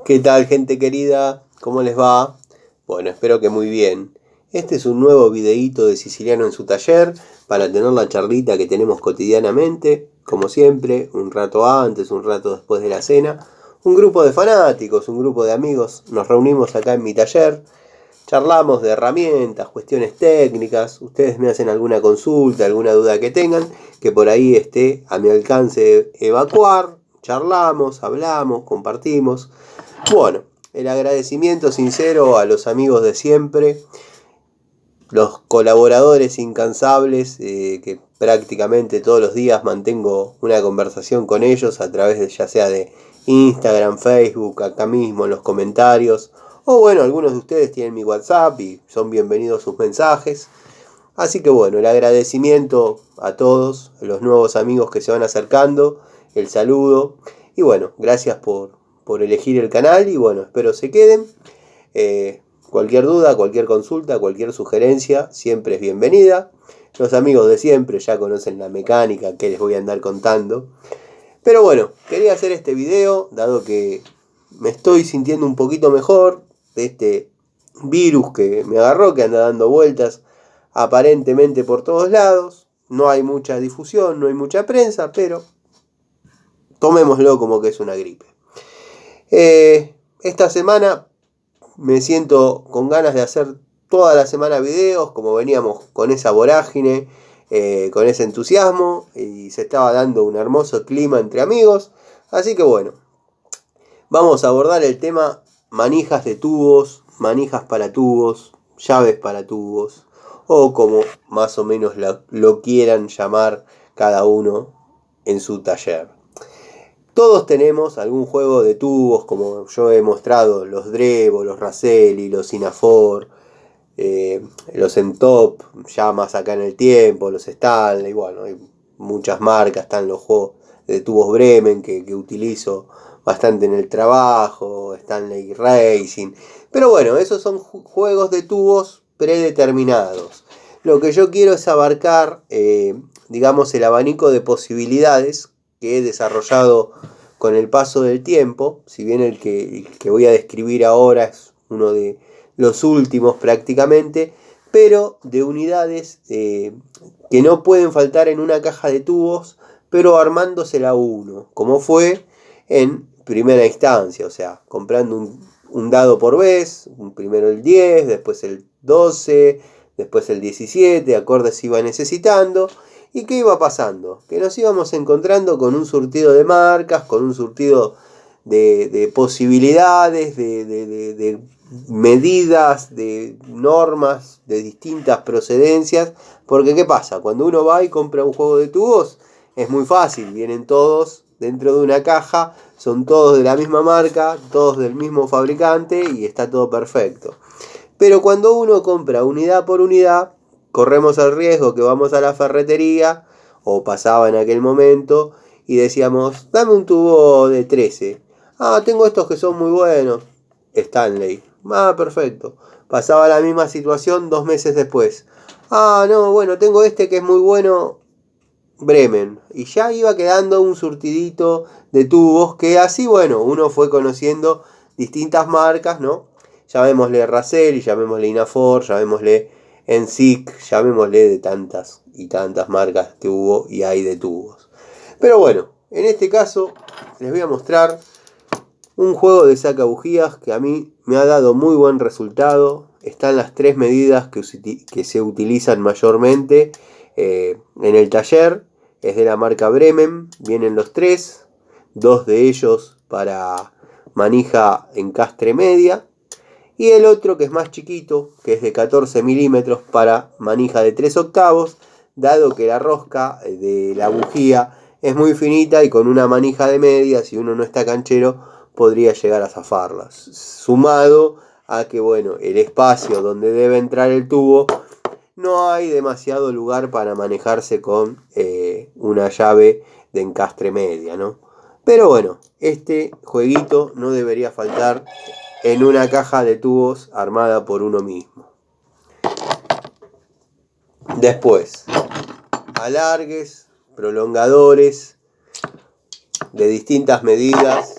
¿Qué tal, gente querida? ¿Cómo les va? Bueno, espero que muy bien. Este es un nuevo videíto de Siciliano en su taller para tener la charlita que tenemos cotidianamente, como siempre, un rato antes, un rato después de la cena. Un grupo de fanáticos, un grupo de amigos, nos reunimos acá en mi taller, charlamos de herramientas, cuestiones técnicas, ustedes me hacen alguna consulta, alguna duda que tengan, que por ahí esté a mi alcance evacuar, charlamos, hablamos, compartimos. Bueno, el agradecimiento sincero a los amigos de siempre, los colaboradores incansables, que prácticamente todos los días mantengo una conversación con ellos a través de ya sea de Instagram, Facebook, acá mismo en los comentarios, o bueno, algunos de ustedes tienen mi WhatsApp y son bienvenidos sus mensajes. Así que bueno, el agradecimiento a todos, a los nuevos amigos que se van acercando, el saludo y bueno, gracias por elegir el canal y bueno, espero se queden. Cualquier duda, cualquier consulta, cualquier sugerencia, siempre es bienvenida. Los amigos de siempre ya conocen la mecánica que les voy a andar contando. Pero bueno, quería hacer este video, dado que me estoy sintiendo un poquito mejor de este virus que me agarró, que anda dando vueltas aparentemente por todos lados. No hay mucha difusión, no hay mucha prensa, pero tomémoslo como que es una gripe. Esta semana me siento con ganas de hacer toda la semana videos, como veníamos con esa vorágine, con ese entusiasmo, y se estaba dando un hermoso clima entre amigos. Así que bueno, vamos a abordar el tema manijas de tubos, manijas para tubos, llaves para tubos, o como más o menos lo quieran llamar cada uno en su taller. Todos tenemos algún juego de tubos, como yo he mostrado, los Drevo, los Raselli, los Inafor, los Entop, ya más acá en el tiempo, los Stanley, bueno, hay muchas marcas, están los juegos de tubos Bremen que utilizo bastante en el trabajo, Stanley Racing, pero bueno, esos son juegos de tubos predeterminados. Lo que yo quiero es abarcar, digamos, el abanico de posibilidades que he desarrollado con el paso del tiempo, si bien el que voy a describir ahora es uno de los últimos prácticamente, pero de unidades que no pueden faltar en una caja de tubos, pero armándosela uno, como fue en primera instancia, o sea, comprando un dado por vez, primero el 10, después el 12, después el 17, acordes iba necesitando. ¿Y qué iba pasando? Que nos íbamos encontrando con un surtido de marcas, con un surtido de posibilidades, de medidas, de normas, de distintas procedencias. Porque ¿qué pasa? Cuando uno va y compra un juego de tubos, es muy fácil, vienen todos dentro de una caja, son todos de la misma marca, todos del mismo fabricante y está todo perfecto. Pero cuando uno compra unidad por unidad, corremos el riesgo que vamos a la ferretería, o pasaba en aquel momento, y decíamos, dame un tubo de 13. Ah, tengo estos que son muy buenos. Stanley. Ah, perfecto. Pasaba la misma situación 2 meses después. Ah, no, bueno, tengo este que es muy bueno, Bremen. Y ya iba quedando un surtidito de tubos que así, bueno, uno fue conociendo distintas marcas, ¿no? Llamémosle Raselli, llamémosle Inafor, llamémosle Ensic, llamémosle de tantas y tantas marcas que hubo y hay de tubos. Pero bueno, en este caso les voy a mostrar un juego de sacabujías que a mí me ha dado muy buen resultado. Están las 3 medidas que se utilizan mayormente en el taller. Es de la marca Bremen, vienen los 3, 2 de ellos para manija encastre media y el otro que es más chiquito, que es de 14 milímetros para manija de 3 octavos, dado que la rosca de la bujía es muy finita y con una manija de media, si uno no está canchero, podría llegar a zafarlas. Sumado a que, bueno, el espacio donde debe entrar el tubo, no hay demasiado lugar para manejarse con una llave de encastre media, ¿no? Pero bueno, este jueguito no debería faltar en una caja de tubos armada por uno mismo. Después, alargues, prolongadores de distintas medidas,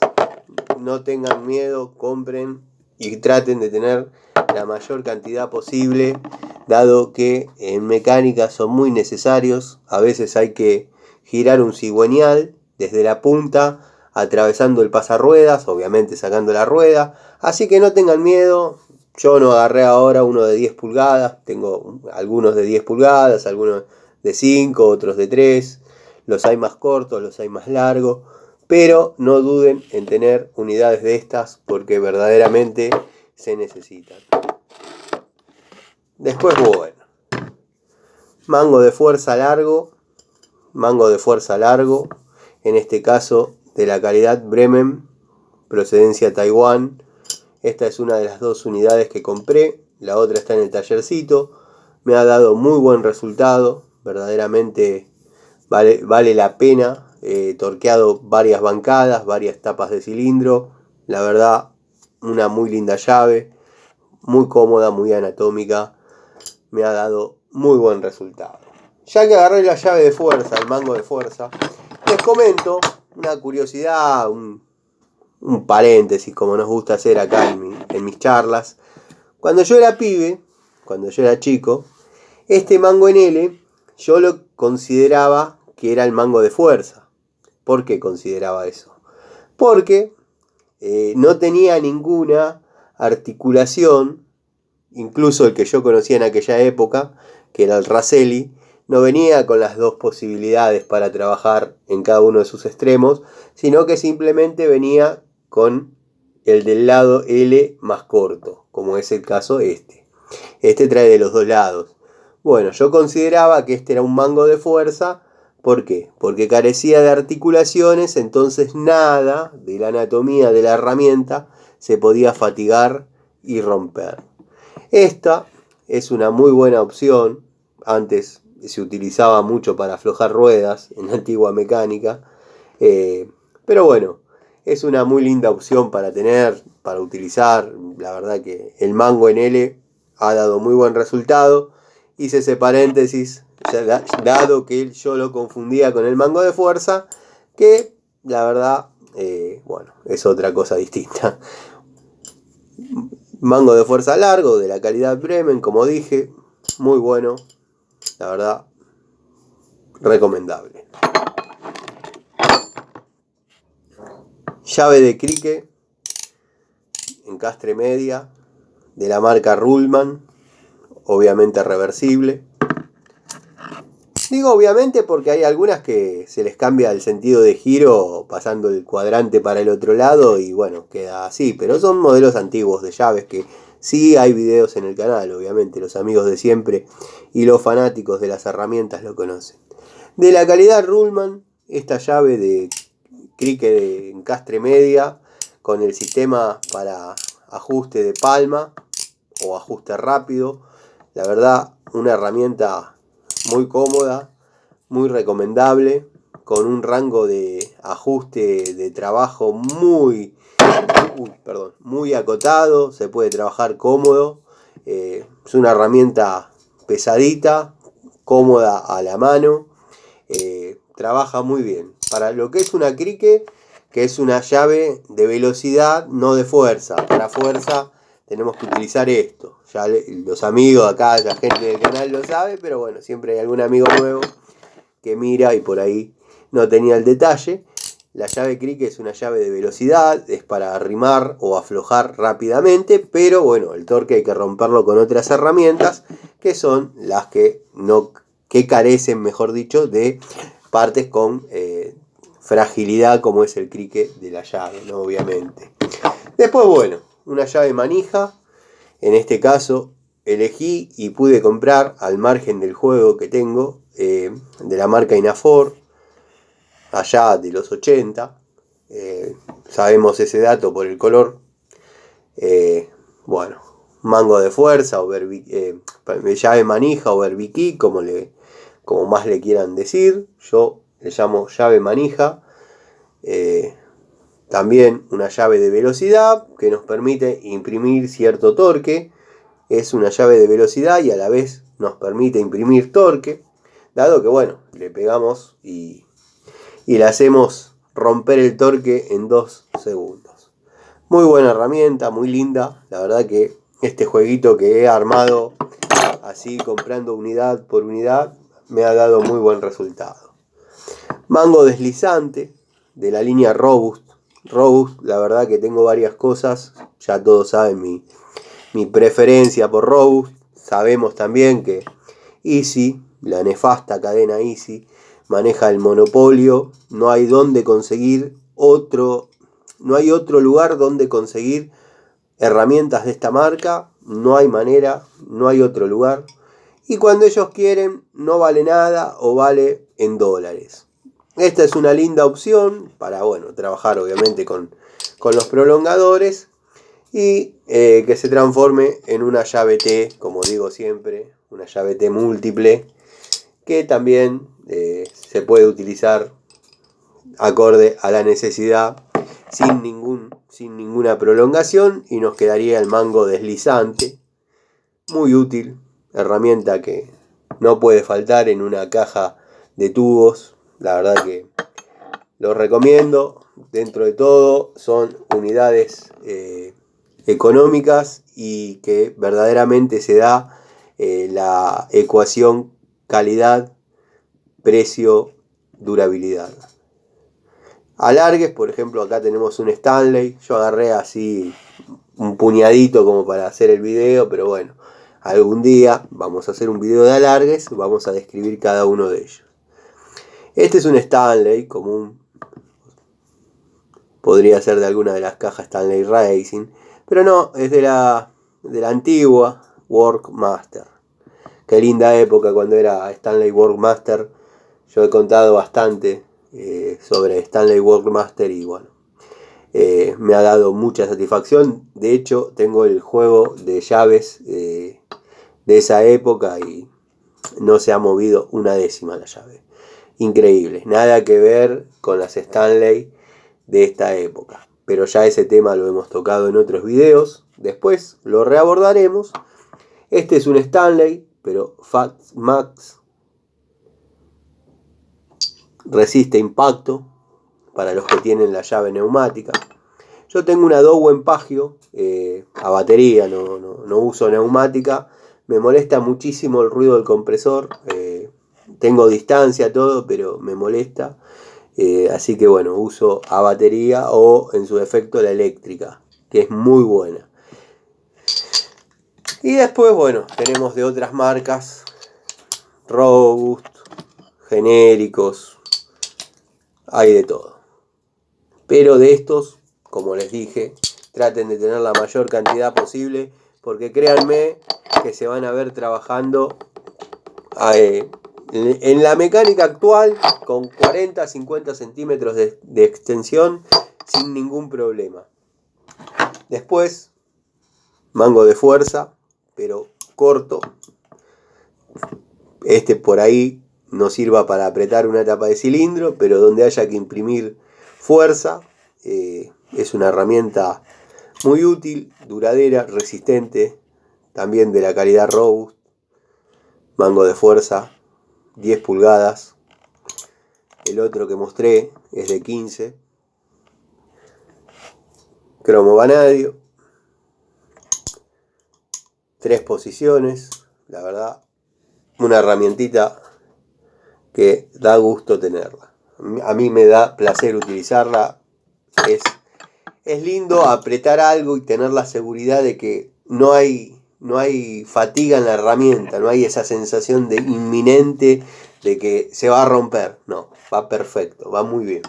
no tengan miedo, compren y traten de tener la mayor cantidad posible, dado que en mecánica son muy necesarios. A veces hay que girar un cigüeñal desde la punta, atravesando el pasarruedas, obviamente sacando la rueda. Así que no tengan miedo. Yo no agarré ahora uno de 10 pulgadas, tengo algunos de 10 pulgadas, algunos de 5, otros de 3. Los hay más cortos, los hay más largos. Pero no duden en tener unidades de estas porque verdaderamente se necesitan. Después, bueno, mango de fuerza largo, en este caso de la calidad Bremen, procedencia Taiwán. Esta es una de las 2 unidades que compré, la otra está en el tallercito, me ha dado muy buen resultado, verdaderamente vale la pena. He torqueado varias bancadas, varias tapas de cilindro, la verdad una muy linda llave, muy cómoda, muy anatómica, me ha dado muy buen resultado. Ya que agarré la llave de fuerza, el mango de fuerza, les comento una curiosidad, un paréntesis, como nos gusta hacer acá en mis charlas. Cuando yo era pibe, cuando yo era chico, este mango en L yo lo consideraba que era el mango de fuerza. ¿Por qué consideraba eso? Porque no tenía ninguna articulación, incluso el que yo conocía en aquella época, que era el Raselli, no venía con las 2 posibilidades para trabajar en cada uno de sus extremos, sino que simplemente venía con el del lado L más corto, como es el caso este. Este trae de los 2 lados. Bueno, yo consideraba que este era un mango de fuerza. ¿Por qué? Porque carecía de articulaciones, entonces nada de la anatomía de la herramienta se podía fatigar y romper. Esta es una muy buena opción. Antes se utilizaba mucho para aflojar ruedas en la antigua mecánica. Pero bueno, es una muy linda opción para tener, para utilizar. La verdad que el mango en L ha dado muy buen resultado. Hice ese paréntesis, dado que yo lo confundía con el mango de fuerza, que la verdad, bueno, es otra cosa distinta. Mango de fuerza largo, de la calidad Bremen, como dije, muy bueno, la verdad, recomendable. Llave de crique, encastre media, de la marca Ruhlmann, obviamente reversible. Digo obviamente porque hay algunas que se les cambia el sentido de giro pasando el cuadrante para el otro lado y bueno, queda así, pero son modelos antiguos de llaves que sí hay videos en el canal, obviamente los amigos de siempre y los fanáticos de las herramientas lo conocen. De la calidad Ruhlmann, esta llave de crique de encastre media con el sistema para ajuste de palma o ajuste rápido, la verdad una herramienta muy cómoda, muy recomendable, con un rango de ajuste de trabajo muy acotado, se puede trabajar cómodo, es una herramienta pesadita, cómoda a la mano, trabaja muy bien. Para lo que es una crique, que es una llave de velocidad, no de fuerza. Para fuerza tenemos que utilizar esto. Ya los amigos acá, la gente del canal lo sabe, pero bueno, siempre hay algún amigo nuevo que mira y por ahí no tenía el detalle. La llave crique es una llave de velocidad, es para arrimar o aflojar rápidamente, pero bueno, el torque hay que romperlo con otras herramientas que son las que carecen, mejor dicho, de partes con fragilidad como es el crique de la llave, ¿no? Obviamente. Después, bueno, una llave manija, en este caso elegí y pude comprar al margen del juego que tengo, de la marca Inafor, allá de los 80, sabemos ese dato por el color. Bueno, mango de fuerza, llave manija o berbiquí, como más le quieran decir. Yo le llamo llave manija. También una llave de velocidad que nos permite imprimir cierto torque. Es una llave de velocidad y a la vez nos permite imprimir torque, dado que bueno, le pegamos y le hacemos romper el torque en 2 segundos. Muy buena herramienta, muy linda. La verdad que este jueguito que he armado así comprando unidad por unidad me ha dado muy buen resultado. Mango deslizante de la línea Robust. Robust, la verdad que tengo varias cosas. Ya todos saben mi preferencia por Robust. Sabemos también que Easy, la nefasta cadena Easy, maneja el monopolio. No hay otro lugar donde conseguir herramientas de esta marca. No hay manera, no hay otro lugar. Y cuando ellos quieren, no vale nada o vale en dólares. Esta es una linda opción para, trabajar obviamente con los prolongadores y que se transforme en una llave T, como digo siempre, una llave T múltiple, que también se puede utilizar acorde a la necesidad sin ninguna prolongación, y nos quedaría el mango deslizante, muy útil, herramienta que no puede faltar en una caja de tubos. La verdad que lo recomiendo. Dentro de todo son unidades económicas y que verdaderamente se da la ecuación calidad, precio, durabilidad. Alargues, por ejemplo, acá tenemos un Stanley. Yo agarré así un puñadito como para hacer el video, pero bueno, algún día vamos a hacer un video de alargues, vamos a describir cada uno de ellos. Este es un Stanley común, podría ser de alguna de las cajas Stanley Racing, pero no, es de la antigua Workmaster. Qué linda época cuando era Stanley Workmaster. Yo he contado bastante sobre Stanley Workmaster y bueno, me ha dado mucha satisfacción. De hecho, tengo el juego de llaves de esa época y no se ha movido una décima la llave. Increíble, nada que ver con las Stanley de esta época. Pero ya ese tema lo hemos tocado en otros videos. Después lo reabordaremos. Este es un Stanley, pero Fat Max. Resiste impacto para los que tienen la llave neumática. Yo tengo una Dowen Pagio a batería, no uso neumática. Me molesta muchísimo el ruido del compresor. Tengo distancia, todo, pero me molesta. Así que bueno, uso a batería o en su defecto la eléctrica, que es muy buena. Y después, bueno, tenemos de otras marcas, Robust, genéricos, hay de todo. Pero de estos, como les dije, traten de tener la mayor cantidad posible, porque créanme que se van a ver trabajando en la mecánica actual con 40-50 centímetros de extensión sin ningún problema. Después, mango de fuerza, pero corto. Este por ahí no sirva para apretar una tapa de cilindro, pero donde haya que imprimir fuerza, es una herramienta muy útil, duradera, resistente, también de la calidad Robust. Mango de fuerza 10 pulgadas. El otro que mostré es de 15. Cromo vanadio. 3 posiciones. La verdad, una herramientita que da gusto tenerla. A mí me da placer utilizarla. Es lindo apretar algo y tener la seguridad de que no hay fatiga en la herramienta, no hay esa sensación de inminente de que se va a romper. No, va perfecto, va muy bien.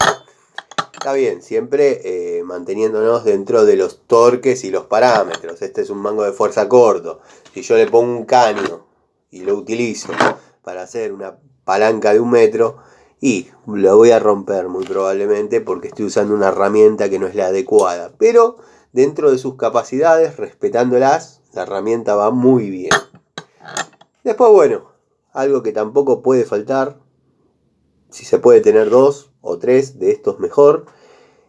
Está bien, siempre manteniéndonos dentro de los torques y los parámetros. Este es un mango de fuerza corto. Si yo le pongo un caño y lo utilizo para hacer una palanca de 1 metro, y lo voy a romper muy probablemente porque estoy usando una herramienta que no es la adecuada. Pero dentro de sus capacidades, respetándolas, la herramienta va muy bien. Después, bueno, algo que tampoco puede faltar, si se puede tener 2 o 3 de estos mejor,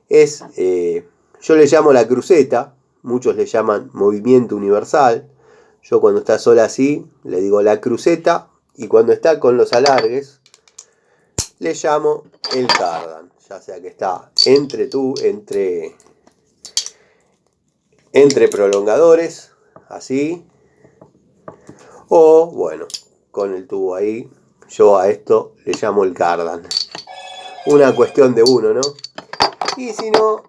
es, yo le llamo la cruceta, muchos le llaman movimiento universal. Yo cuando está sola así, le digo la cruceta, y cuando está con los alargues, le llamo el cardan, ya sea que está entre entre prolongadores, así, o bueno, con el tubo ahí. Yo a esto le llamo el cardan. Una cuestión de uno, ¿no? Y si no,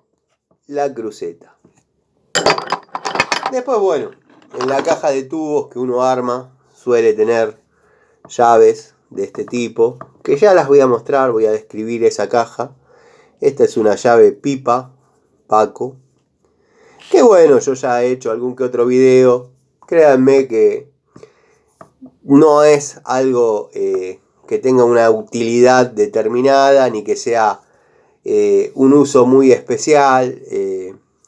la cruceta. Después, bueno, en la caja de tubos que uno arma suele tener llaves de este tipo, que ya las voy a mostrar, voy a describir esa caja. Esta es una llave pipa, Paco, que bueno, yo ya he hecho algún que otro video. Créanme que no es algo que tenga una utilidad determinada, ni que sea un uso muy especial.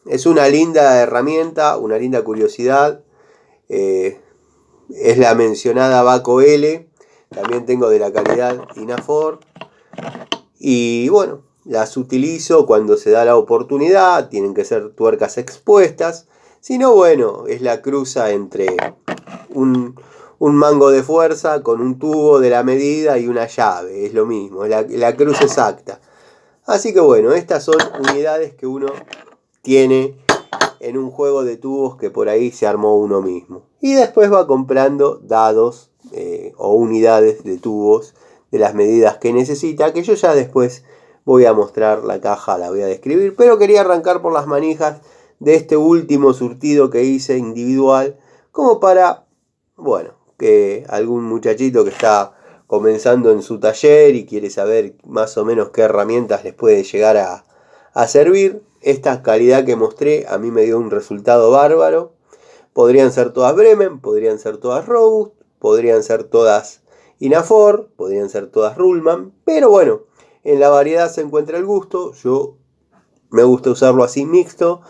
Es una linda herramienta, una linda curiosidad. Es la mencionada Baco L. También tengo de la calidad Inafor. Y bueno, las utilizo cuando se da la oportunidad. Tienen que ser tuercas expuestas. Si no, bueno, es la cruza entre un mango de fuerza con un tubo de la medida y una llave. Es lo mismo, la cruz exacta. Así que bueno, estas son unidades que uno tiene en un juego de tubos que por ahí se armó uno mismo. Y después va comprando dados o unidades de tubos de las medidas que necesita, que yo ya después voy a mostrar la caja, la voy a describir. Pero quería arrancar por las manijas de este último surtido que hice individual, como para, bueno, que algún muchachito que está comenzando en su taller y quiere saber más o menos qué herramientas les puede llegar a servir. Esta calidad que mostré a mí me dio un resultado bárbaro. Podrían ser todas Bremen, podrían ser todas Robust, podrían ser todas Inafor, podrían ser todas Ruhlmann, pero bueno, en la variedad se encuentra el gusto. Yo me gusta usarlo así mixto,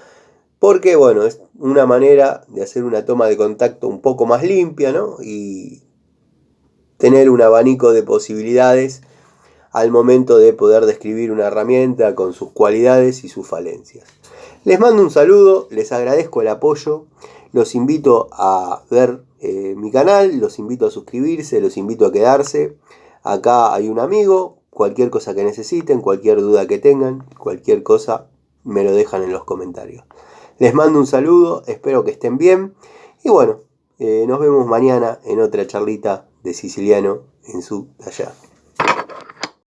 porque bueno, es una manera de hacer una toma de contacto un poco más limpia, ¿no? Y tener un abanico de posibilidades al momento de poder describir una herramienta con sus cualidades y sus falencias. Les mando un saludo, les agradezco el apoyo, los invito a ver mi canal, los invito a suscribirse, los invito a quedarse. Acá hay un amigo, cualquier cosa que necesiten, cualquier duda que tengan, cualquier cosa me lo dejan en los comentarios. Les mando un saludo, espero que estén bien y bueno, nos vemos mañana en otra charlita de siciliano en su taller.